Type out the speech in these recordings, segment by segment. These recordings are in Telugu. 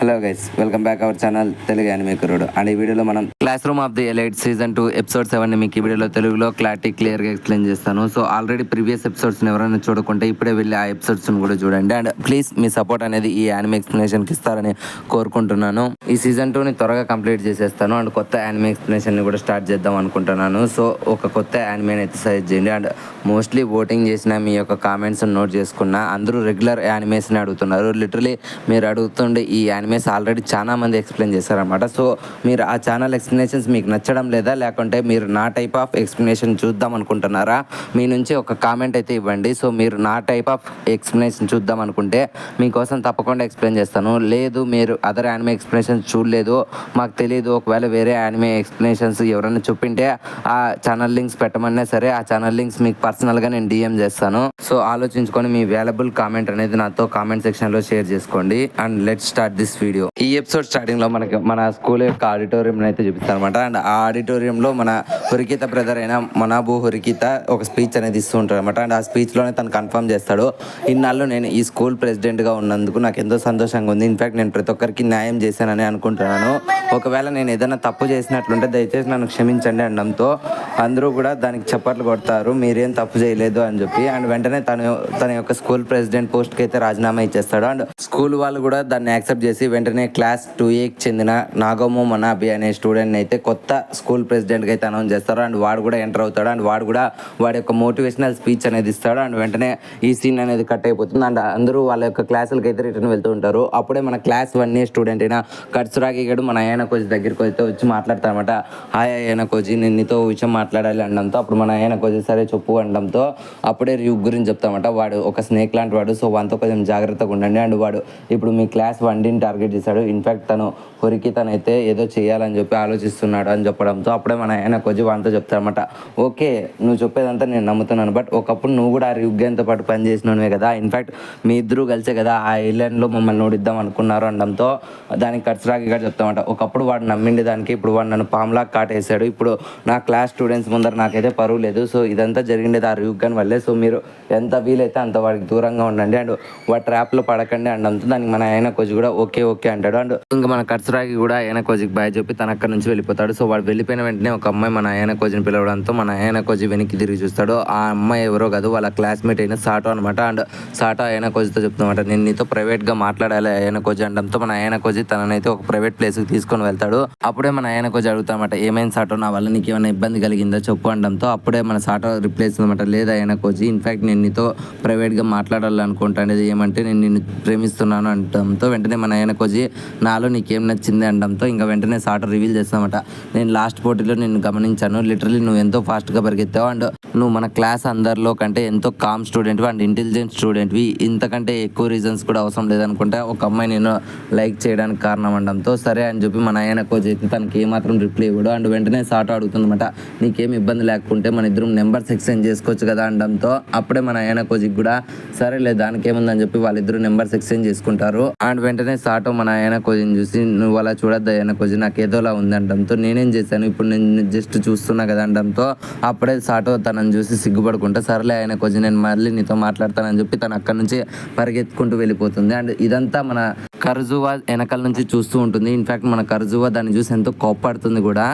Hello guys, welcome back our channel Telugu anime కుర్రోడు. అండ్ ఈ వీడియోలో మనం class room of the elite season 2 episode 7 మీకు ఈ వీడియోలో తెలుగులో క్లియర్గా ఎక్స్ప్లెయిన్ చేస్తాను. సో ఆల్రెడీ ప్రీవియస్ ఎపిసోడ్స్ ఎవరైనా చూడకుంటే ఇప్పుడే వెళ్ళి ఆ ఎపిసోడ్స్ కూడా చూడండి. అండ్ ప్లీజ్ మీ సపోర్ట్ అనేది ఈ యానిమే ఎక్స్ప్లెనేషన్కి ఇస్తారని కోరుకుంటున్నాను. ఈ సీజన్ 2ని త్వరగా కంప్లీట్ చేసేస్తాను అండ్ కొత్త యానిమే ఎక్స్ప్లెనేషన్ని కూడా స్టార్ట్ చేద్దాం అనుకుంటున్నాను. సో ఒక కొత్త యానిమేని అయితే సజెస్ట్ చేయండి. అండ్ మోస్ట్లీ ఓటింగ్ చేసిన మీ యొక్క కామెంట్స్ నోట్ చేసుకున్న అందరూ రెగ్యులర్ యానిమేస్ని అడుగుతున్నారు. లిటరలీ మీరు అడుగుతుండే ఈ యానిమేస్ ఆల్రెడీ చాలా మంది ఎక్స్ప్లెయిన్ చేశారనమాట. సో మీరు ఆ ఛానల్ ఎక్స్ప్లెనేషన్స్ మీకు నచ్చడం లేదా, లేకుంటే మీరు నా టైప్ ఆఫ్ ఎక్స్ప్లెనేషన్ చూద్దాం అనుకుంటున్నారా, మీ నుంచి ఒక కామెంట్ అయితే ఇవ్వండి. సో మీరు నా టైప్ ఆఫ్ ఎక్స్ప్లెనేషన్ చూద్దాం అనుకుంటే మీకోసం తప్పకుండా ఎక్స్ప్లెయిన్ చేస్తాను. లేదు మీరు అదర్ యానిమే ఎక్స్ప్లెనేషన్స్ చూడలేదు, మాకు తెలియదు, ఒకవేళ వేరే యానిమే ఎక్స్ప్లెనేషన్స్ ఎవరైనా చెప్పింటే ఆ ఛానల్ లింక్స్ పెట్టమన్నా సరే, ఆ ఛానల్ లింక్స్ మీకు పర్సనల్గా నేను డిఎం చేస్తాను. సో ఆలోచించుకొని మీ వాల్యుబుల్ కామెంట్ అనేది నాతో కామెంట్ సెక్షన్లో షేర్ చేసుకోండి. And let's start this video. ఈ ఎపిసోడ్ స్టార్టింగ్ లో మనకి మన స్కూల్ యొక్క ఆడిటోరియం అయితే చూపిస్తారు అనమాట. అండ్ ఆ ఆడిటోరియంలో మన హురికిత బ్రదర్ అయిన మనాబు హురికిత ఒక స్పీచ్ అనేది ఇస్తూ ఉంటారు అనమాట. అండ్ ఆ స్పీచ్ లోనే తను కన్ఫర్మ్ చేస్తాడు, ఇన్నాళ్ళు నేను ఈ స్కూల్ ప్రెసిడెంట్ గా ఉన్నందుకు నాకు ఎంతో సంతోషంగా ఉంది. ఇన్ఫాక్ట్ నేను ప్రతి ఒక్కరికి న్యాయం చేశానని అనుకుంటున్నాను. ఒకవేళ నేను ఏదైనా తప్పు చేసినట్లుంటే దయచేసి నన్ను క్షమించండి అనడంతో అందరూ కూడా దానికి చప్పట్లు కొడతారు, మీరేం తప్పు చేయలేదు అని చెప్పి. అండ్ వెంటనే తన యొక్క స్కూల్ ప్రెసిడెంట్ పోస్ట్కి అయితే రాజీనామా ఇచ్చేస్తాడు. అండ్ స్కూల్ వాళ్ళు కూడా దాన్ని యాక్సెప్ట్ చేసి వెంటనే క్లాస్ 2Aకి చెందిన నాగమో మనాబి అనే స్టూడెంట్ అయితే కొత్త స్కూల్ ప్రెసిడెంట్గా అయితే అనౌన్స్ చేస్తారు. అండ్ వాడు కూడా ఎంటర్ అవుతాడు. అండ్ వాడు కూడా వాడి యొక్క మోటివేషనల్ స్పీచ్ అనేది ఇస్తాడు. అండ్ వెంటనే ఈ సీన్ అనేది కట్ అయిపోతుంది. అండ్ అందరూ వాళ్ళ యొక్క క్లాసులకి అయితే రిటర్న్ వెళ్తూ ఉంటారు. అప్పుడే మన క్లాస్ 1A స్టూడెంట్ అయిన కట్సురాగి గడు మన ఆయన కోచి దగ్గరికి అయితే వచ్చి మాట్లాడతారనమాట. హాయ్ ఆయన కోచి, నేను నీతో విషయం మాట్లాడాలి అనడంతో అప్పుడు మన ఆయన కోచి సరే చెప్పు అనడంతో అప్పుడే ర్యూక్ గురించి చెప్తామట. వాడు ఒక స్నేక్ లాంటి వాడు, సో వాటితో కొంచెం జాగ్రత్తగా ఉండండి. అండ్ వాడు ఇప్పుడు మీ క్లాస్ 1Dని టార్గెట్ చేశాడు. ఇన్ఫాక్ట్ తను హురికితనైతే ఏదో చేయాలని చెప్పి ఆలోచిస్తున్నాడు అని చెప్పడంతో అప్పుడే మన ఆయన కొంచెం వాటితో చెప్తారనమాట. ఓకే, నువ్వు చెప్పేదంతా నేను నమ్ముతున్నాను, బట్ ఒకప్పుడు నువ్వు కూడా ఆ యుగ్యంతో పాటు పనిచేసినవే కదా, ఇన్ఫాక్ట్ మీ ఇద్దరు కలిసే కదా ఆ ఐలాండ్లో మమ్మల్ని ఓడిద్దాం అనుకున్నారు అనడంతో దానికి కట్సరాకి కూడా చెప్తామంట. ఒకప్పుడు వాడు నమ్మిండి దానికి, ఇప్పుడు వాడు నన్ను పాములా కాటేశాడు, ఇప్పుడు నా క్లాస్ స్టూడెంట్స్ ముందర నాకైతే పరువు లేదు. సో ఇదంతా జరిగిండేది ఆ యుగ్గన్ వల్లే. సో మీరు ఎంత వీలైతే అంత వాడికి దూరంగా ఉండండి అండ్ వాడి ట్రాప్లో పడకండి అనడంతో దానికి మన ఆయన కోచి కూడా ఓకే ఓకే అంటాడు. అండ్ ఇంకా మన కట్సరాకి కూడా ఆయన కోచికి బాయ్ చెప్పి తన అక్కడి నుంచి వెళ్ళిపోతాడు. సో వాడు వెళ్ళిపోయిన వెంటనే ఒక అమ్మాయి మన ఆయన కోచిని పిలవడంతో మన ఆయన కోచి వెనక్కి తిరిగి చూస్తాడు. ఆ అమ్మాయి ఎవరో కాదు, వాళ్ళ క్లాస్మేట్ అయిన సాటో అనమాట. అండ్ సాటో ఆయన కోచితో చెప్తామట, నేను నీతో ప్రైవేట్గా మాట్లాడాలి ఆయన కోచి అనడంతో మన ఆయన కోచి తననైతే ఒక ప్రైవేట్ ప్లేస్కి తీసుకొని వెళ్తాడు. అప్పుడే మన ఆయన కోచి అడుగుతామట, ఏమైంది సాటో, నా వల్ల నీకు ఏమైనా ఇబ్బంది కలిగిందో చెప్పు అనడంతో అప్పుడే మన సాటో రిప్లేస్ అనమాట, లేదా ఆయన కోచి ఇన్ఫాక్ట్ నేను నీతో ప్రైవేట్గా మాట్లాడాలనుకుంటానేది ఏమంటే నేను నిన్ను ప్రేమిస్తున్నాను అనడంతో వెంటనే మన ఆయన కోచి నాలో నీకేం నచ్చింది అనడంతో ఇంకా వెంటనే సాటో రివీల్ చేస్తామట, నేను లాస్ట్ పోటీలో నిన్ను గమనించాను, లిటరలీ నువ్వు ఎంతో ఫాస్ట్గా పరిగెత్తావు అండ్ నువ్వు మన క్లాస్ అందరిలో కంటే ఎంతో కామ్ స్టూడెంట్వి అండ్ ఇంటెలిజెంట్ స్టూడెంట్వి, ఇంతకంటే ఎక్కువ రీజన్స్ కూడా అవసరం లేదనుకుంటా ఒక అమ్మాయి నేను లైక్ చేయడానికి కారణం అనడంతో సరే అని చెప్పి మన ఆయన కోచ్ అయితే తనకి ఏమాత్రం రిప్లై ఇవ్వడు. అండ్ వెంటనే సాటో అడుగుతుందన్నమాట, నీకేం ఇబ్బంది లేకుంటే మన ఇద్దరం నెంబర్స్ ఎక్స్చేంజ్ చేసుకోవచ్చు కదా అనడంతో అప్పుడే మన ఆయన కోచ్కి కూడా సరేలే దానికి ఏముందని చెప్పి వాళ్ళిద్దరు నెంబర్స్ ఎక్స్చేంజ్ చేసుకుంటారు. అండ్ వెంటనే సాటో మన ఆయన కోచిని చూసి, నువ్వు అలా చూడొద్దు ఆయన కోచి, నాకు ఏదోలా ఉంది అనడంతో నేనేం చేశాను, ఇప్పుడు నేను జస్ట్ చూస్తున్నా కదా అనడంతో అప్పుడే సాటో తనని చూసి సిగ్గుపడుకుంటా సరేలే ఆయన కోచి నేను మళ్ళీ నీతో మాట్లాడతానని చెప్పి తను అక్కడి నుంచి పరిగెత్తుకుంటూ వెళ్ళిపోతుంది. అండ్ ఇదంతా మన కర్జువా వెనకాల నుంచి చూస్తూ ఉంటుంది. ఇన్ఫాక్ట్ మన కర్జువా దాన్ని చూసి ఎంతో కోప్పడుతుంది కూడా.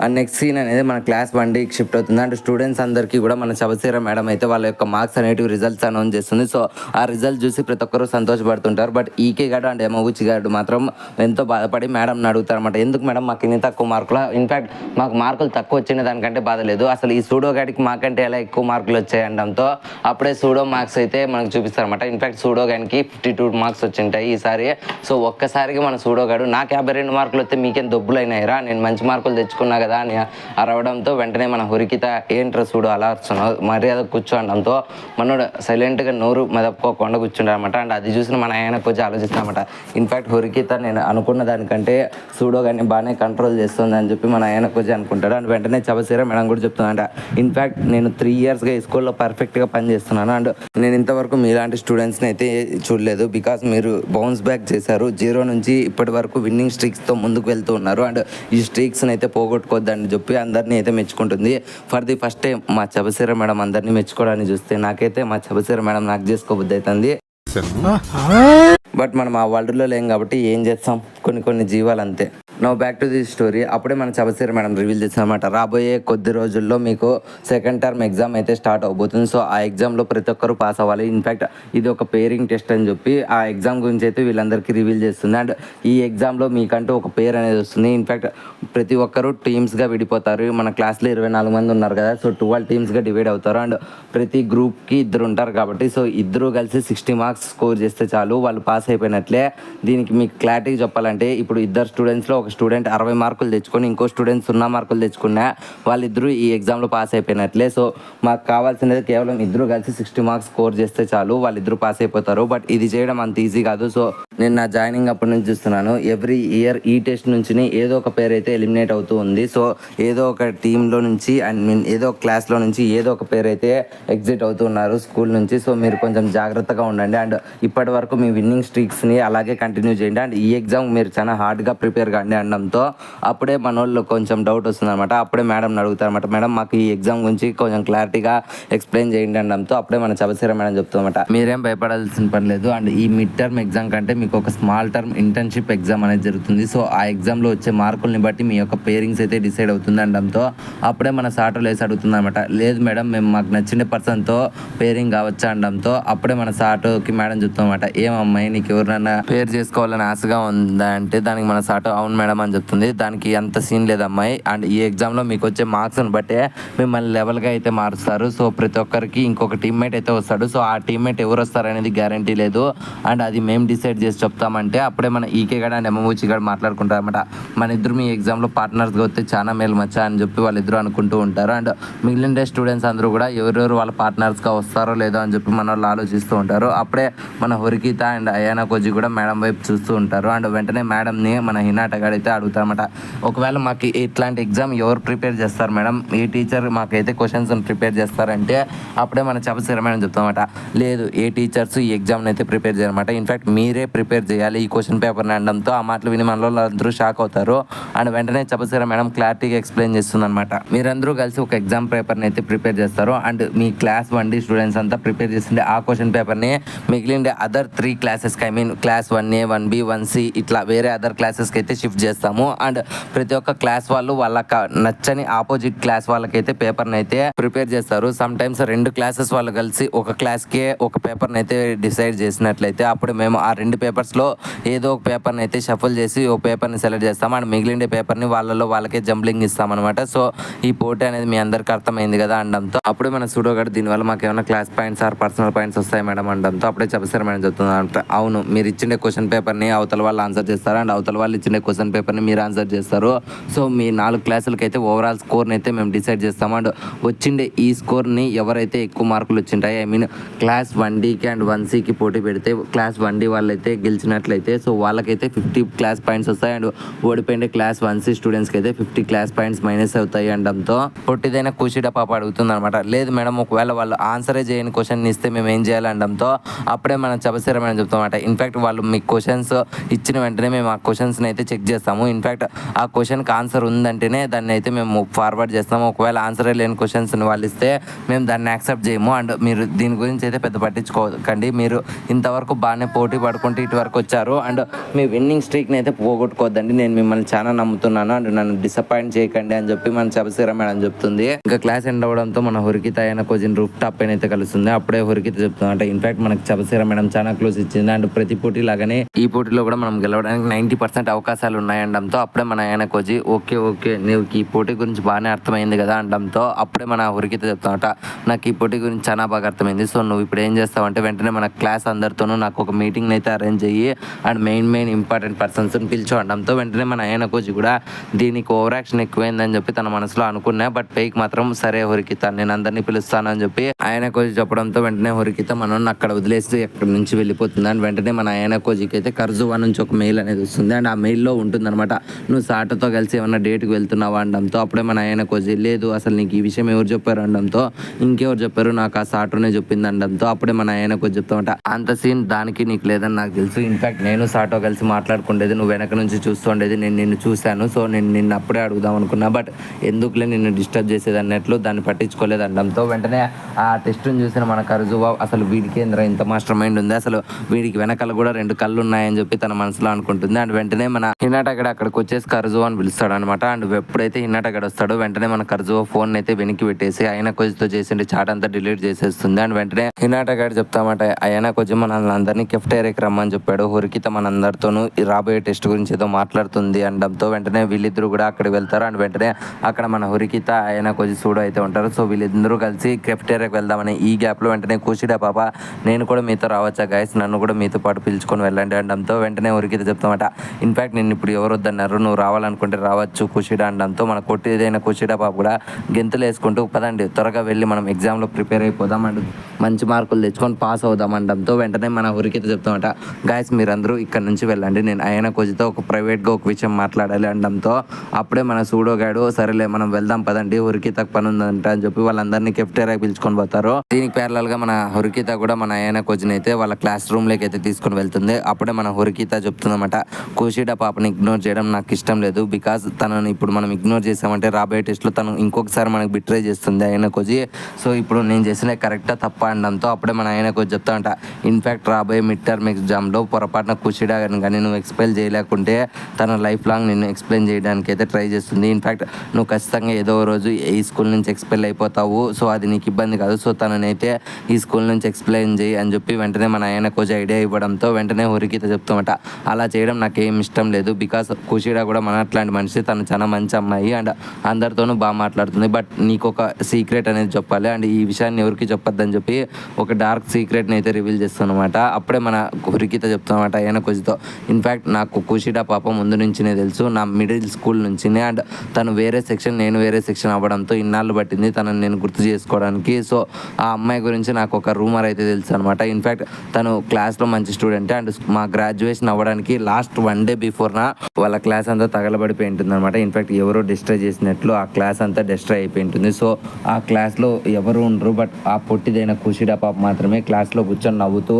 అండ్ నెక్స్ట్ సీన్ అనేది మన క్లాస్ 1Dకి షిఫ్ట్ అవుతుంది. అండ్ స్టూడెంట్స్ అందరికీ కూడా మన శబసీర మేడం అయితే వాళ్ళ యొక్క మార్క్స్ అనేటివి రిజల్ట్స్ అనౌన్స్ చేస్తుంది. సో ఆ రిజల్ట్ చూసి ప్రతి ఒక్కరు సంతోషపడుతుంటారు. బట్ ఈకే గాడు అండ్ ఎమవుచి గాడు మాత్రం ఎంతో బాధపడి మేడంని అడుగుతారు అనమాట, ఎందుకు మేడం మాకు ఇన్ని తక్కువ మార్కులు, ఇన్ఫాక్ట్ మాకు మార్కులు తక్కువ వచ్చిన దానికంటే బాధ లేదు, అసలు ఈ సూడో గాడికి మాకంటే ఎలా ఎక్కువ మార్కులు వచ్చాయి అనడంతో అప్పుడే సూడో మార్క్స్ అయితే మనకు చూపిస్తారన్నమాట. ఇన్ఫాక్ట్ సూడో గానికి 52 మార్క్స్ వచ్చింటాయి ఈసారి. సో ఒక్కసారిగా మన సూడో గాడు నాకు 52 మార్కులు వస్తే మీకేం దొబ్బులు అయినాయిరా, నేను మంచి మార్కులు తెచ్చుకున్నా కదా అని అరవడంతో వెంటనే మన హురికిత ఏంట్రా సూడో అలా వస్తున్నావు, మర్యాద కూర్చోవడంతో మనోడు సైలెంట్గా నోరు మెదపుకోకుండా కూర్చుంటారనమాట. అండ్ అది చూసిన మన ఆయన కొంచెం ఆలోచిస్తామట, ఇన్ఫాక్ట్ హురికిత నేను అనుకున్న దానికంటే సూడో గాని బాగానే కంట్రోల్ చేస్తుంది అని చెప్పి మన ఆయన కొంచెం అనుకుంటాడు. అండ్ వెంటనే చబసీర మేడం కూడా చెప్తుందంట, ఇన్ఫాక్ట్ నేను 3 ఇయర్స్గా ఈ స్కూల్లో పర్ఫెక్ట్గా పనిచేస్తున్నాను అండ్ నేను ఇంతవరకు మీలాంటి స్టూడెంట్స్ని అయితే చూడలేదు, బికాస్ మీరు బౌన్స్ బ్యాక్ చేశారు, 0 నుంచి ఇప్పటి వరకు విన్నింగ్ స్ట్రీక్స్తో ముందుకు వెళ్తూ ఉన్నారు అండ్ ఈ స్ట్రీక్స్ని అయితే పోగొట్టుకోవద్దని చెప్పి అందరినీ అయితే మెచ్చుకుంటుంది. ఫర్ ది ఫస్ట్ టైం మా చబసీర మేడం అందరినీ మెచ్చుకోవడానికి చూస్తే నాకైతే మా చబసీర మేడం నాకు చేసుకోబుద్ధి అవుతుంది. బట్ మనం ఆ వరల్డ్లో లేం కాబట్టి ఏం చేస్తాం, కొన్ని జీవాలు అంతే. No back to the story. అప్పుడే మన చబసీర మేడం రివీల్ చేస్తారన్నమాట, రాబోయే కొద్ది రోజుల్లో మీకు సెకండ్ టర్మ్ ఎగ్జామ్ అయితే స్టార్ట్ అవబోతుంది. సో ఆ ఎగ్జామ్లో ప్రతి ఒక్కరు పాస్ అవ్వాలి. ఇన్ఫ్యాక్ట్ ఇది ఒక పేరింగ్ టెస్ట్ అని చెప్పి ఆ ఎగ్జామ్ గురించి అయితే వీళ్ళందరికీ రివీల్ చేస్తుంది. అండ్ ఈ ఎగ్జామ్లో మీకంటూ ఒక పేరు అనేది వస్తుంది. ఇన్ఫ్యాక్ట్ ప్రతి ఒక్కరు టీమ్స్గా విడిపోతారు. మన క్లాస్లో 24 మంది ఉన్నారు కదా, సో 12 టీమ్స్గా డివైడ్ అవుతారు. అండ్ ప్రతి గ్రూప్కి 2 ఉంటారు కాబట్టి సో ఇద్దరు కలిసి 60 మార్క్స్ స్కోర్ చేస్తే చాలు, వాళ్ళు పాస్ అయిపోయినట్లే. దీనికి మీకు క్లారిటీ చెప్పాలంటే, ఇప్పుడు ఇద్దరు స్టూడెంట్స్లో ఒక స్టూడెంట్ 60 మార్కులు తెచ్చుకొని ఇంకో స్టూడెంట్ 0 మార్కులు తెచ్చుకున్నా వాళ్ళిద్దరూ ఈ ఎగ్జామ్లో పాస్ అయిపోయినట్లే. సో మాకు కావాల్సినది కేవలం ఇద్దరు కలిసి 60 మార్క్స్ స్కోర్ చేస్తే చాలు, వాళ్ళిద్దరూ పాస్ అయిపోతారు. బట్ ఇది చేయడం అంత ఈజీ కాదు. సో నేను నా జాయినింగ్ అప్పటి నుంచి చూస్తున్నాను, ఎవ్రీ ఇయర్ ఈ టెస్ట్ నుంచి ఏదో ఒక పేరు అయితే ఎలిమినేట్ అవుతూ ఉంది. సో ఏదో ఒక టీంలో నుంచి ఏదో ఒక క్లాస్లో నుంచి ఏదో ఒక పేరు అయితే ఎగ్జిట్ అవుతున్నారు స్కూల్ నుంచి. సో మీరు కొంచెం జాగ్రత్తగా ఉండండి. అండ్ ఇప్పటి వరకు మీ విన్నింగ్ స్ట్రీక్స్ని అలాగే కంటిన్యూ చేయండి. అండ్ ఈ ఎగ్జామ్ మీరు చాలా హార్డ్గా ప్రిపేర్ కాండి అనడంతో అప్పుడే మన వాళ్ళు కొంచెం డౌట్ వస్తుంది అనమాట. అప్పుడే మేడం అడుగుతారన్నమాట, మేడం మాకు ఈ ఎగ్జామ్ గురించి కొంచెం క్లారిటీగా ఎక్స్ప్లెయిన్ చేయండి అనడంతో అప్పుడే మన చబసీర మేడం చెప్తామన్నమాట, మీరేం భయపడాల్సిన పని లేదు. అండ్ ఈ మిడ్ టర్మ్ ఎగ్జామ్ కంటే మీకు ఒక స్మాల్ టర్మ్ ఇంటర్న్షిప్ ఎగ్జామ్ అనేది జరుగుతుంది. సో ఆ ఎగ్జామ్లో వచ్చే మార్కుల్ని బట్టి మీ యొక్క పేరింగ్స్ అయితే డిసైడ్ అవుతుంది అనడంతో అప్పుడే మన సాటర్లు వేసి అడుగుతుంది అనమాట, లేదు మేడం మేము మాకు నచ్చిన పర్సన్తో పేరింగ్ కావచ్చా అనడంతో అప్పుడే మన సాటోకి మేడం చెప్తామన్నమాట, ఏమమ్మాయి నీకు ఎవరినైనా పేరు చేసుకోవాలని ఆశగా ఉందా అంటే దానికి మన సాటో అవును మేడం అని చెప్తుంది. దానికి అంత సీన్ లేదమ్మాయి, అండ్ ఈ ఎగ్జామ్లో మీకు వచ్చే మార్క్స్ని బట్టే మిమ్మల్ని లెవెల్గా అయితే మారుస్తారు. సో ప్రతి ఒక్కరికి ఇంకొక టీమ్మేట్ అయితే వస్తాడు. సో ఆ టీమ్మేట్ ఎవరు వస్తారనేది గ్యారంటీ లేదు. అండ్ అది మేము డిసైడ్ చేసి చెప్తామంటే అప్పుడే మన ఈకే గడ అండ్ ఎంఎంఓచి గడ మాట్లాడుకుంటారన్నమాట, మన ఇద్దరు మీ ఎగ్జామ్లో పార్ట్నర్స్గా వస్తే చాలా మేలు మచ్చా అని చెప్పి వాళ్ళిద్దరూ అనుకుంటూ ఉంటారు. అండ్ మిగిలిన స్టూడెంట్స్ అందరూ కూడా ఎవరెవరు వాళ్ళ పార్ట్నర్స్గా వస్తారో లేదో అని చెప్పి మన వాళ్ళు ఆలోచిస్తూ ఉంటారు. అప్పుడే మన హొరికిత అండ్ అయానా కోజీ కూడా మేడం వైపు చూస్తూ ఉంటారు. అండ్ వెంటనే మేడంని మన హినాటగాడు అయితే అడుగుతారన్నమాట, ఒకవేళ మాకు ఇట్లాంటి ఎగ్జామ్ ఎవరు ప్రిపేర్ చేస్తారు మేడం, ఏ టీచర్ మాకైతే క్వశ్చన్స్ ప్రిపేర్ చేస్తారంటే అప్పుడే మన చబసీర మేడం చెప్తామన్నమాట, లేదు ఏ టీచర్స్ ఈ ఎగ్జామ్ని అయితే ప్రిపేర్ చేయాలన్నమాట, ఇన్ఫ్యాక్ట్ మీరే ప్రిపేర్ చేయాలి ఈ క్వశ్చన్ పేపర్ని అనడంతో ఆ మాటలు విని మనలో అందరూ షాక్ అవుతారు. అండ్ వెంటనే చబసీర మేడం క్లారిటీగా ఎక్స్ప్లెయిన్ చేస్తుంది అనమాట, మీరందరూ కలిసి ఒక ఎగ్జామ్ పేపర్ని అయితే ప్రిపేర్ చేస్తారు. And me class 1D students అంతా ప్రిపేర్ చేస్తుండే ఆ క్వశ్చన్ పేపర్ని మిగిలిండే అదర్ 3 క్లాసెస్కి, I mean class 1A 1B 1C ఇట్లా వేరే అదర్ క్లాసెస్కి అయితే షిఫ్ట్ చేస్తాము. అండ్ ప్రతి ఒక్క క్లాస్ వాళ్ళు వాళ్ళకి నచ్చని ఆపోజిట్ క్లాస్ వాళ్ళకైతే పేపర్ని అయితే ప్రిపేర్ చేస్తారు. సమ్ టైమ్స్ 2 క్లాసెస్ వాళ్ళు కలిసి ఒక క్లాస్కే ఒక పేపర్ని అయితే డిసైడ్ చేసినట్లయితే అప్పుడు మేము ఆ 2 పేపర్స్లో ఏదో ఒక పేపర్ని అయితే షఫల్ చేసి ఒక పేపర్ని సెలెక్ట్ చేస్తాం. అండ్ మిగిలిన పేపర్ని వాళ్ళకే జంప్లింగ్ ఇస్తామన్నమాట. సో ఈ పోటీ అనేది మీ అందరికీ అర్థమైంది కదా అనడంతో అప్పుడే మన సూడోగాడు దీనివల్ల మాకు ఏమైనా class points or personal points వస్తాయి మేడం అనడంతో అప్పుడే చబసీర మేడం చెప్తుంది, అవును మీరు ఇచ్చిన క్వశ్చన్ పేపర్ని అవతల వాళ్ళు ఆన్సర్ చేస్తారు అండ్ అవతల వాళ్ళు ఇచ్చిన క్వశ్చన్ పేపర్ని మీరు ఆన్సర్ చేస్తారు. సో మీ 4 క్లాసులకి అయితే ఓవరాల్ స్కోర్ని అయితే మేము డిసైడ్ చేస్తాము. అండ్ వచ్చిండే ఈ స్కోర్ని ఎవరైతే ఎక్కువ మార్కులు వచ్చింటాయి, ఐ మీన్ క్లాస్ 1Dకి అండ్ 1Cకి పోటీ పెడితే క్లాస్ 1D వాళ్ళైతే గెలిచినట్లయితే సో వాళ్ళకైతే 50 క్లాస్ పాయింట్స్ వస్తాయి. అండ్ ఓడిపోయిండే క్లాస్ 1C స్టూడెంట్స్కి అయితే 50 క్లాస్ పాయింట్స్ మైనస్ అవుతాయి అనడంతో పొట్టిదైనా కూషిడ పాప అడుగుతుంది అనమాట, లేదు మేడం ఒకవేళ వాళ్ళు ఆన్సరే చేయని క్వశ్చన్ ఇస్తే మేము ఏం చేయాలనడంతో అప్పుడే మనం చబసీర మేడం చెప్తామన్నమాట, ఇన్ఫ్యాక్ట్ వాళ్ళు మీ క్వశ్చన్స్ ఇచ్చిన వెంటనే మేము ఆ క్వశ్చన్స్ని అయితే చెక్ చేస్తాము. ఇన్ఫ్యాక్ట్ ఆ క్వశ్చన్కి ఆన్సర్ ఉందంటేనే దాన్ని అయితే మేము ఫార్వర్డ్ చేస్తాము. ఒకవేళ ఆన్సరే లేని క్వశ్చన్స్ని వాళ్ళు ఇస్తే మేము దాన్ని యాక్సెప్ట్ చేయము. అండ్ మీరు దీని గురించి అయితే పెద్ద పట్టించుకోకండి, మీరు ఇంతవరకు బాగానే పోటీ పడుకుంటూ ఇటు వరకు వచ్చారు. అండ్ మీ విన్నింగ్ స్ట్రీక్ని అయితే పోగొట్టుకోవద్దండి, నేను మిమ్మల్ని చాలా నమ్ముతున్నాను అండ్ నన్ను డిసప్పాయింట్ చేయకండి అని చెప్పి మన చబసీర మేడం చెప్తుంది. ఇంకా క్లాస్ ఎండ్ అవ్వడంతో మన హొరికిత అయిన కొంచెం రూఫ్ టాప్ పైన అయితే కలుస్తుంది. అప్పుడే హొరికిత చెప్తుంది అంటే ఇన్ఫాక్ట్ మనకి చబసీర మేడం చాలా క్లోజ్ ఇచ్చింది. అండ్ ప్రతి పోటీ లాగానే ఈ పోటీలో కూడా మనం గెలవడానికి 90% అవకాశాలు ఉన్నాయనడంతో అప్పుడే మన ఆయన కోజీ ఓకే నీకు ఈ పోటీ గురించి బాగానే అర్థమైంది కదా అనడంతో అప్పుడే మన హొరికిత చెప్తామట, నాకు ఈ పోటీ గురించి చాలా బాగా అర్థమైంది. సో నువ్వు ఇప్పుడు ఏం చేస్తావంటే వెంటనే మన క్లాస్ అందరితోనూ నాకు ఒక మీటింగ్ అయితే అరేంజ్ చెయ్యి అండ్ మెయిన్ ఇంపార్టెంట్ పర్సన్స్ని పిలిచో అనడంతో వెంటనే మన ఆయన కోజీ కూడా దీనికి ఓవర్ యాక్షన్ ఎక్కువైందని చెప్పి తన మనసులో అనుకున్నా. బట్ పైకి మాత్రం సరే హొరికిత నేను అందరినీ పిలుస్తాను అని చెప్పి ఆయన కోజీ చెప్పడంతో వెంటనే హొరికిత మనం అక్కడ వదిలేసి అక్కడి నుంచి వెళ్ళిపోతుంది. అండ్ వెంటనే మన ఆయన కోజీకి అయితే కర్జువా నుంచి ఒక మెయిల్ అనేది వస్తుంది. అండ్ ఆ మెయిల్లో ఉంటుంది అంటుందన్నమాట. నువ్వు సాటోతో కలిసి ఏమన్నా డేట్కి వెళ్తున్నావా అనడంతో అప్పుడే మన ఆయన కొద్ది లేదు అసలు నీకు ఈ విషయం ఎవరు చెప్పారు అనడంతో ఇంకెవరు చెప్పారు, నాకు ఆ సాటోనే చెప్పింది అనడంతో అప్పుడే మన ఆయన కొద్ది చెప్తామంట అంత సీన్ దానికి నీకు లేదని నాకు తెలుసు. ఇన్ఫాక్ట్ నేను సాటో కలిసి మాట్లాడుకుండేది, నువ్వు వెనక నుంచి చూస్తుండేది, నేను నిన్ను చూశాను. సో నేను నిన్ను అప్పుడే అడుగుదాం అనుకున్నా, బట్ ఎందుకులే నిన్ను డిస్టర్బ్ చేసేది అన్నట్లు దాన్ని పట్టించుకోలేదు అనడంతో వెంటనే ఆ టెస్ట్ని చూసిన మన కరుజువా అసలు వీడికి ఏంద్రా ఇంత మాస్టర్ మైండ్ ఉంది, అసలు వీడికి వెనకాల కూడా 2 కళ్ళు ఉన్నాయని చెప్పి తన మనసులో అనుకుంటుంది. అండ్ వెంటనే మన హినాటగడ అక్కడికి వచ్చేసి కరుజువా అని పిలుస్తాడు అనమాట. అండ్ ఎప్పుడైతే హినాటగడ వస్తాడో వెంటనే మన కరుజువా ఫోన్ అయితే వెనక్కి పెట్టేసి అయినా కొద్దితో చేసిండే చాట్ అంతా డిలీట్ చేసేస్తుంది. అండ్ వెంటనే హినాటగడ చెప్తామాట అయినా కొంచెం మనల్ని అందరినీ కెఫ్టేరియాకి రమ్మని చెప్పాడు, హొరికిత మనందరితోనూ ఈ రాబోయే టెస్ట్ గురించి ఏదో మాట్లాడుతుంది అనడంతో వెంటనే వీళ్ళిద్దరూ కూడా అక్కడికి వెళ్తారు. అండ్ వెంటనే అక్కడ మన హొరికిత ఆయన కొంచెం సూడో అయితే ఉంటారు. సో వీళ్ళిద్దరూ కలిసి కెఫ్టేరియాకి వెళ్దామని ఈ గ్యాప్లో వెంటనే కుషిడా పాప నేను కూడా మీతో రావచ్చా గైస్, నన్ను కూడా మీతో పాటు పిలుచుకొని వెళ్ళండి అనడంతో వెంటనే హొరికిత చెప్తామట ఇన్ఫాక్ట్ నేను ఇప్పుడు ఎవరు వద్దన్నారు, నువ్వు రావాలనుకుంటే రావచ్చు కుషిడా అనడంతో మన కొట్టిదైన కుషిడా పాప కూడా గెంతులు వేసుకుంటూ పదండి త్వరగా వెళ్ళి మనం ఎగ్జామ్లో ప్రిపేర్ అయిపోదాం అండ్ మంచి మార్కులు తెచ్చుకొని పాస్ అవుదాం అనడంతో వెంటనే మన హొరికిత చెప్తామట గాయస్ మీరందరూ ఇక్కడ నుంచి వెళ్ళండి, నేను ఆయన కొద్దితో ఒక ప్రైవేట్గా ఒక విషయం మాట్లాడాలి అనడంతో అప్పుడే మన సూడోగాడు సరేలే మనం వెళ్దాం పదండి హొరికితకు పని ఉందంట అని చెప్పి వాళ్ళందరినీ కెఫ్టేరియాకి పిలుచుకొని పోతారు. దీనికి ప్యారలల్గా మన హొరికిత కూడా మన ఆయన కోచ్ని అయితే వాళ్ళ క్లాస్ రూమ్లోకి అయితే తీసుకొని వెళ్తుంది. అప్పుడే మన హొరికిత చెప్తుందన్నమాట కుషిడా పాపని ఇగ్నోర్ చేయడం నాకు ఇష్టం లేదు, బికాజ్ తనని ఇప్పుడు మనం ఇగ్నోర్ చేసామంటే రాబోయే టెస్ట్లో తను ఇంకొకసారి మనకు బిట్రే చేస్తుంది ఆయన కోచి. సో ఇప్పుడు నేను చేసిన కరెక్టా తప్ప అనడంతో అప్పుడే మన ఆయన కోచ్ చెప్తామంట ఇన్ఫాక్ట్ రాబోయే మిడ్ టర్మ్ ఎగ్జామ్లో పొరపాటున కుషిడా కానీ నువ్వు ఎక్స్ప్లెయిన్ చేయలేకుంటే తన లైఫ్ లాంగ్ నిన్ను ఎక్స్ప్లెయిన్ చేయడానికి అయితే ట్రై చేస్తుంది. ఇన్ఫాక్ట్ నువ్వు ఖచ్చితంగా ఏదో రోజు ఈ స్కూల్ నుంచి ఎక్స్పెల్ అయిపోతావు, సో అది నీకు ఇబ్బంది కాదు, సో తననైతే ఈ స్కూల్ నుంచి ఎక్స్ప్లెయిన్ చేయి అని చెప్పి వెంటనే మన ఆయన కోచ్ ఐడియా ఇవ్వడంతో వెంటనే హొరికిత చెప్తామట అలా చేయడం నాకేం ఇష్టం లేదు, బికాస్ కుషిడా కూడా మన అట్లాంటి మనిషి, తను చాలా మంచి అమ్మాయి అండ్ అందరితోనూ బాగా మాట్లాడుతుంది, బట్ నీకు ఒక సీక్రెట్ అనేది చెప్పాలి అండ్ ఈ విషయాన్ని ఎవరికి చెప్పొద్దని చెప్పి ఒక డార్క్ సీక్రెట్ని అయితే రివీల్ చేస్తానమాట. అప్పుడే మన హొరికిత చెప్తామట ఆయన కోచ్తో ఇన్ఫాక్ట్ నాకు కుషిడా పాప ముందు నుంచినే తెలుసు, నా మిడిల్ స్కూల్ నుంచినే అండ్ తను వేరే సెక్షన్ నేను వేరే సెక్షన్ అవ్వడంతో ఇన్నాళ్ళు పట్టింది తనని నేను గుర్తు చేసుకోవడానికి. సో ఆ అమ్మాయి గురించి నాకు ఒక రూమర్ అయితే తెలుసు అనమాట. ఇన్ఫాక్ట్ తను క్లాస్లో మంచి స్టూడెంట్ అండ్ మా గ్రాడ్యుయేషన్ అవ్వడానికి లాస్ట్ 1 డే బిఫోర్న వాళ్ళ క్లాస్ అంతా తగలబడిపోయి ఉంటుంది అనమాట. ఇన్ఫాక్ట్ ఎవరో డిస్ట్రాయ్ చేసినట్లు ఆ క్లాస్ అంతా డిస్ట్రాయ్ అయిపోయి ఉంటుంది. సో ఆ క్లాస్లో ఎవరు ఉండరు, బట్ ఆ పొట్టిదైన కుషిడా పాప మాత్రమే క్లాస్లో కూర్చొని నవ్వుతూ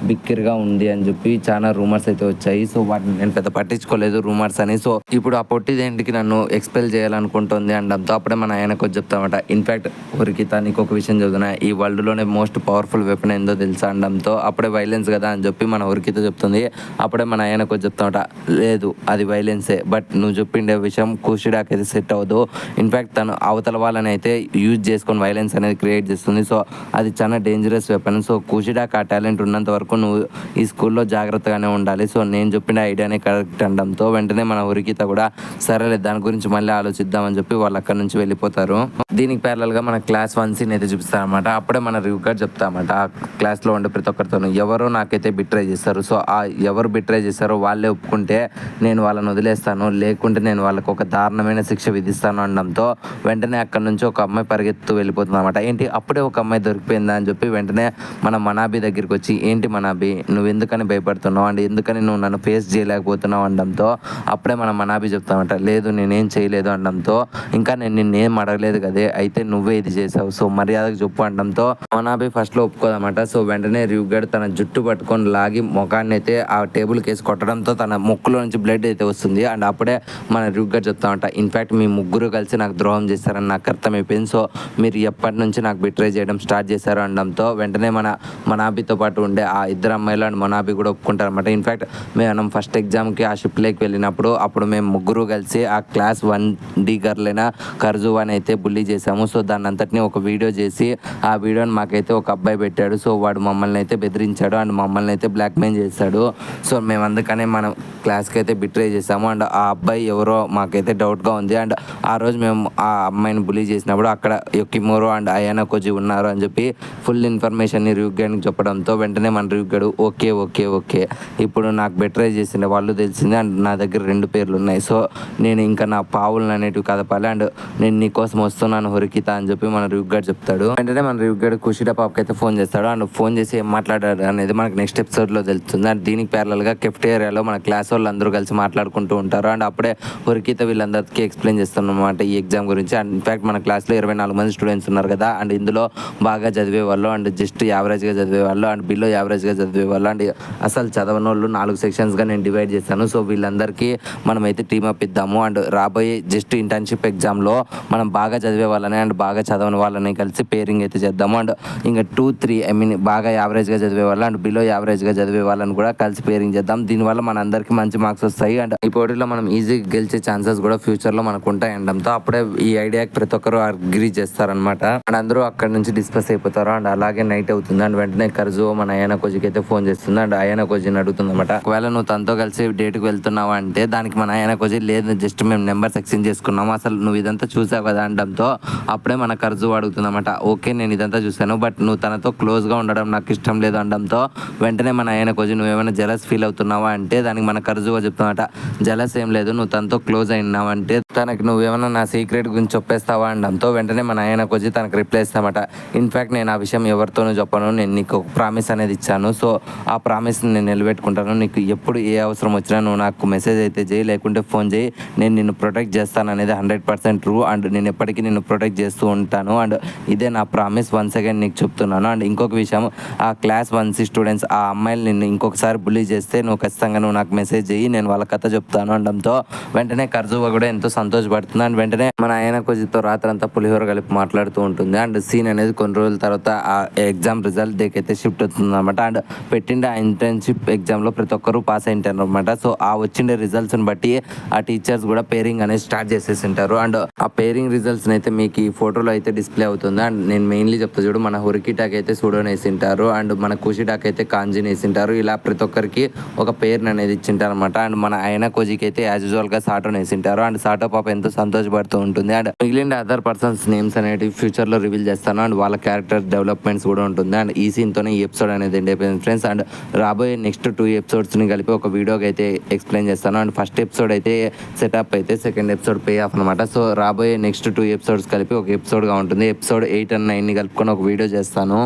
బిక్కిరిగా ఉంది అని చెప్పి చాలా రూమర్స్ అయితే వచ్చాయి. సో వాటిని నేను పెద్ద పట్టించుకోలేదు రూమర్స్ అని. సో ఇప్పుడు ఆ పొట్టిదేంటికి నన్ను ఎక్స్పెల్ చేయాలనుకుంటుంది అనడంతో అప్పుడే మన ఆయనకు చెప్తామట ఇన్ఫాక్ట్ హొరికిత నీకు ఒక విషయం చెబుతున్నా, ఈ వరల్డ్లోనే మోస్ట్ పవర్ఫుల్ వెపన్ ఏందో తెలుసా అనడంతో అప్పుడే వైలెన్స్ కదా అని చెప్పి మన హొరికిత చెప్తుంది. అప్పుడే మన ఆయనకు చెప్తామట లేదు అది వైలెన్సే, బట్ నువ్వు చెప్పిండే విషయం కుషిడాకి అయితే సెట్ అవ్వదు, ఇన్ఫాక్ట్ తను అవతల వాళ్ళని అయితే యూజ్ చేసుకొని వైలెన్స్ అనేది క్రియేట్ చేస్తుంది, సో అది చాలా డేంజరస్ వెపన్. సో కుషిడాకి ఆ టాలెంట్ ఉన్నంత వరకు నువ్వు ఈ స్కూల్లో జాగ్రత్తగానే ఉండాలి, సో నేను చెప్పిన ఐడియానే కరెక్ట్ అనడంతో వెంటనే మన హొరికిత కూడా సరేలే దాని గురించి మళ్ళీ ఆలోచిద్దామని చెప్పి వాళ్ళు అక్కడి నుంచి వెళ్ళిపోతారు. దీనికి ప్యారలల్గా మన క్లాస్ 1 సీన్ అయితే చూపిస్తారనమాట. అప్పుడే మన రివ్యూ గారు చెప్తామట ఆ క్లాస్లో ఉండే ప్రతి ఒక్కరితో ఎవరో నాకైతే బిట్రే చేస్తారు, సో ఆ ఎవరు బిట్రే చేస్తారో వాళ్ళే ఒప్పుకుంటే నేను వాళ్ళని వదిలేస్తాను, లేకుంటే నేను వాళ్ళకి ఒక దారుణమైన శిక్ష విధిస్తాను అనడంతో వెంటనే అక్కడ నుంచి ఒక అమ్మాయి పరిగెత్తు వెళ్ళిపోతుంది అనమాట. ఏంటి అప్పుడే ఒక అమ్మాయి దొరికిపోయిందా అని చెప్పి వెంటనే మన మనాబీ దగ్గరికి వచ్చి ఏంటి మనాబీ నువ్వు ఎందుకని భయపడుతున్నావు అండ్ ఎందుకని నువ్వు నన్ను ఫేస్ చేయలేకపోతున్నావు అనడంతో అప్పుడే మన మనాబీ చెప్తామంట లేదు నేనేం చేయలేదు అనడంతో ఇంకా నేను నిన్నేం అడగలేదు కదే అయితే నువ్వే ఇది చేసావు, సో మర్యాదకు చెప్పు అనడంతో మనాబీ ఫస్ట్లో ఒప్పుకోదన్నమాట. సో వెంటనే రివ్యూగడ్ తన జుట్టు పట్టుకొని లాగి ముఖాన్ని అయితే ఆ టేబుల్ కేసి కొట్టడంతో తన ముక్కులో నుంచి బ్లడ్ అయితే వస్తుంది. అండ్ అప్పుడే మన రివ్యూగడ్ చెప్తామంట ఇన్ఫాక్ట్ మీ ముగ్గురు కలిసి నాకు ద్రోహం చేశారని నాకు అర్థమైపోయింది, సో మీరు ఎప్పటి నుంచి నాకు బిట్రే చేయడం స్టార్ట్ చేశారు అనడంతో వెంటనే మన మనాబీతో పాటు ఉండే ఆ ఇద్దరు అమ్మాయిలు అండ్ మనాబీ కూడా ఒప్పుకుంటారు అనమాట. ఇన్ఫాక్ట్ మేము ఫస్ట్ ఎగ్జామ్కి ఆ షిప్లోకి వెళ్ళినప్పుడు అప్పుడు మేము ముగ్గురు కలిసి ఆ క్లాస్ 1D గర్ల్ అయిన కర్జువాని అయితే బుల్లీ చేసాము, సో దాన్ని అంతటిని ఒక వీడియో చేసి ఆ వీడియోని మాకైతే ఒక అబ్బాయి పెట్టాడు, సో వాడు మమ్మల్ని అయితే బెదిరించాడు అండ్ మమ్మల్ని అయితే బ్లాక్మెయిల్ చేశాడు, సో మేము అందుకనే మనం క్లాస్కి అయితే బిట్రే చేసాము అండ్ ఆ అబ్బాయి ఎవరో మాకైతే డౌట్గా ఉంది. అండ్ ఆ రోజు మేము ఆ అమ్మాయిని బుల్లీ చేసినప్పుడు అక్కడ యొకిమోరో అండ్ అయానా కోజి ఉన్నారు అని చెప్పి ఫుల్ ఇన్ఫర్మేషన్ని రివ్యూగడ్కి చెప్పడంతో వెంటనే మన రివ్యూగడు ఓకే ఓకే ఓకే ఇప్పుడు నాకు బెట్రే చేసిండే వాళ్ళు తెలిసింది అండ్ నా దగ్గర 2 పేర్లు ఉన్నాయి, సో నేను ఇంకా నా పావులను అనేటివి కదపాలి అండ్ నేను నీకోసం వస్తున్నాను హొరికిత అని చెప్పి మన రివ్యూగడ్ చెప్తాడు. వెంటనే మన రివ్యూగడ్ కుషిడా పాపకి అయితే ఫోన్ చేస్తాడు అండ్ ఫోన్ చేసి ఏం మాట్లాడారు అనేది మనకు నెక్స్ట్ ఎపిసోడ్లో తెలుస్తుంది. అండ్ దీనికి ప్యారలల్గా కెఫ్టేరియాలో మన క్లాస్ వాళ్ళు అందరూ కలిసి మాట్లాడుకుంటూ ఉంటారు. అండ్ అప్పుడే హొరికిత వీళ్ళందరికీ ఎక్స్ప్లెయిన్ చేస్తాను అనమాట ఈ ఎగ్జామ్ గురించి. అండ్ ఇన్ఫాక్ట్ మన క్లాస్లో 24 మంది స్టూడెంట్స్ ఉన్నారు కదా, అండ్ ఇందులో బాగా చదివే వాళ్ళు, అండ్ జస్ట్ యావరేజ్గా చదివే వాళ్ళు, అండ్ బిలో యావరేజ్గా చదివే వాళ్ళు, అండ్ అసలు చదవని వాళ్ళు 4 సెక్షన్స్గా నేను డివైడ్ చేస్తాను. సో వీళ్ళందరికీ మనమైతే టీమప్ ఇద్దాము. అండ్ రాబోయే జస్ట్ ఇంటర్న్షిప్ ఎగ్జామ్లో మనం బాగా చదివే వాళ్ళని అండ్ బాగా చదవని వాళ్ళని కలిసి పేరింగ్ అయితే చేద్దాము. అండ్ ఇంకా 2-3 బాగా యావరేజ్గా చదివే వాళ్ళు అండ్ బిలో యావరేజ్గా చదివే వాళ్ళని కూడా కలిసి పేరింగ్ చేద్దాం. దీనివల్ల మన అందరికీ మంచి మార్క్స్ వస్తాయి. అండ్ ఈ పోటీలో మనం ఈజీగా గెలిచే ఛాన్సెస్ కూడా ఫ్యూచర్లో మనకు ఉంటాయి అనడంతో అప్పుడే ఈ ఐడియాకి ప్రతి ఒక్కరు అగ్రీ చేస్తారనమాట. అండ్ అందరూ అక్కడ నుంచి డిస్కస్ అయిపోతారు. అండ్ అలాగే నైట్ అవుతుంది. అండ్ వెంటనే కర్జు మన అయానా కోజికి అయితే ఫోన్ చేస్తుంది. అండ్ అయానా కోజిని అడుగుతుంది అనమాట, ఒకవేళ నువ్వు తనతో కలిసి డేట్కి వెళ్తున్నావు అంటే దానికి మన అయానా కోజి లేదు, జస్ట్ మేము నెంబర్స్ ఎక్స్చేంజ్ చేసుకున్నాము, అసలు నువ్వు ఇదంతా చూసావు కదా అనడంతో అప్పుడే మన కర్జు అడుగుతుంది అనమాట, ఓకే నేను ఇదంతా చూశాను, బట్ నువ్వు తనతో క్లోజ్గా ఉండడం నాకు ఇష్టం లేదు అనడంతో వెంటనే మన అయానా కోజి నువ్వేమైనా జలస్ ఫీల్ అవుతున్నావా అంటే దానికి మన కర్జుగా చెప్తున్నమాట, జలస్ ఏం లేదు, నువ్వు తనతో క్లోజ్ అయినావు అంటే తనకి నువ్వేమైనా నా సీక్రెట్ గురించి చెప్పేస్తావా అనడంతో వెంటనే మన అయానా కోజి తనకు రిప్లై ఇస్తామట, ఇన్ఫ్యాక్ట్ నేను ఆ విషయం ఎవరితోనూ చెప్పను, నేను నీకు ఒక ప్రామిస్ అనేది ఇచ్చాను, సో ఆ ప్రామిస్ని నేను నిలబెట్టుకుంటాను, నీకు ఎప్పుడు ఏ అవసరం వచ్చినా నువ్వు నాకు మెసేజ్ అయితే చేయి, లేకుంటే ఫోన్ చేయి, నేను నిన్ను ప్రొటెక్ట్ చేస్తాను అనేది 100% ట్రూ. అండ్ నేను ఎప్పటికీ నిన్ను ప్రొటెక్ట్ చేస్తూ ఉంటాను. అండ్ ఇదే నా ప్రామిస్, వన్స్ అగైన్ నీకు చెప్తున్నాను. అండ్ ఇంకొక విషయం, ఆ క్లాస్ 1C స్టూడెంట్స్ ఆ అమ్మాయిలు నిన్ను ఇంకొకసారి బుల్లీ చేస్తే నువ్వు ఖచ్చితంగా నువ్వు నాకు మెసేజ్ చేయి, నేను వాళ్ళ కథ చెప్తాను అనడంతో వెంటనే కర్జువా కూడా ఎంతో సంతోషపడుతుంది. అండ్ వెంటనే మన అయానా కోజితో రాత్రంతా పులిహోర కలిపి మాట్లాడుతూ ఉంటుంది. అండ్ సీన్ అనేది కొన్ని రోజుల తర్వాత ఆ ఎగ్జామ్ రిజల్ట్ దగ్గరైతే షిఫ్ట్ అవుతుంది అనమాట. అండ్ పెట్టిండే ఆ ఇంటర్న్షిప్ ఎగ్జామ్లో ప్రతి ఒక్కరు పాస్ అయింటారు అనమాట. సో ఆ వచ్చిండే రిజల్ట్స్ని బట్టి ఆ టీచర్స్ కూడా పేరింగ్ అనేది స్టార్ట్ చేసేసి ఉంటారు. అండ్ ఆ పేరింగ్ రిజల్ట్స్ని అయితే మీకు ఈ ఫోటోలో అయితే డిస్ప్లే అవుతుంది. అండ్ నేను మెయిన్లీ చెప్తా చూడు, మన హొరికిటాక్ అయితే సూడోని వేసింటారు, అండ్ మన కుషిటాక్ అయితే కాంజిని వేసింటారు. ఇలా ప్రతి ఒక్కరికి ఒక పేరుని అనేది ఇచ్చింటారు అనమాట. అండ్ మన అయానా కోజికి అయితే యాజ్ యూజువల్గా సాటోని వేసింటారు. అండ్ సాటో పాప ఎంతో సంతోషపడుతూ ఉంటుంది. అండ్ మిగిలిన అదర్ పర్సన్స్ నేమ్స్ అనేవి ఫ్యూచర్లో రివీల్ చేస్తాను. అండ్ వాళ్ళ క్యారెక్టర్ డెవలప్మెంట్స్ కూడా ఉంటుంది. అండ్ ఈ సీన్తోనే ఈ ఎపిసోడ్ అనేది ఎండ్ అయిపోయింది ఫ్రెండ్స్. అండ్ రాబోయే నెక్స్ట్ 2 ఎపిసోడ్స్ని కలిపి ఒక వీడియోకి అయితే ఎక్స్ప్లెయిన్ చేస్తాను. అండ్ ఫస్ట్ ఎపిసోడ్ అయితే సెటప్ అయితే, సెకండ్ ఎపిసోడ్ పే ఆఫ్ అనమాట. సో రాబోయే నెక్స్ట్ 2 ఎపిసోడ్స్ కలిపి ఒక ఎపిసోడ్గా ఉంటుంది. ఎపిసోడ్ 8 and 9ని కలుపుకొని ఒక వీడియో చేస్తాను.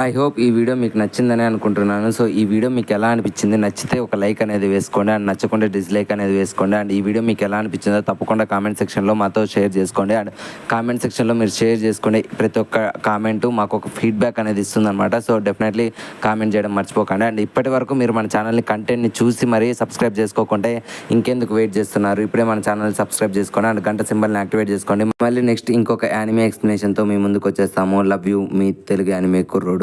ఐ హోప్ ఈ వీడియో మీకు నచ్చిందని అనుకుంటున్నాను. సో ఈ వీడియో మీకు ఎలా అనిపించింది, నచ్చితే ఒక లైక్ అనేది వేసుకోండి, అండ్ నచ్చకుంటే డిస్లైక్ అనేది వేసుకోండి. అండ్ ఈ వీడియో మీకు ఎలా అనిపించిందో తప్పకుండా కామెంట్ సెక్షన్లో మాతో షేర్ చేసుకోండి. అండ్ కామెంట్ సెక్షన్లో మీరు షేర్ చేసుకోండి, ప్రతి ఒక్క కామెంట్ మాకు ఒక ఫీడ్బ్యాక్ అనేది ఇస్తుంది అనమాట. సో డెఫినెట్లీ కామెంట్ చేయడం మర్చిపోకండి. అండ్ ఇప్పటి వరకు మీరు మన ఛానల్ని కంటెంట్ని చూసి మరీ సబ్స్క్రైబ్ చేసుకోకుంటే ఇంకెందుకు వెయిట్ చేస్తున్నారు, ఇప్పుడే మన ఛానల్ సబ్స్క్రైబ్ చేసుకోండి అండ్ గంట సింబల్ని యాక్టివేట్ చేసుకోండి. మళ్ళీ నెక్స్ట్ ఇంకొక యానిమే ఎక్స్ప్లెనేషన్తో మీ ముందుకు వచ్చేస్తాము. Love you, me Telugu anime కుర్రోడు.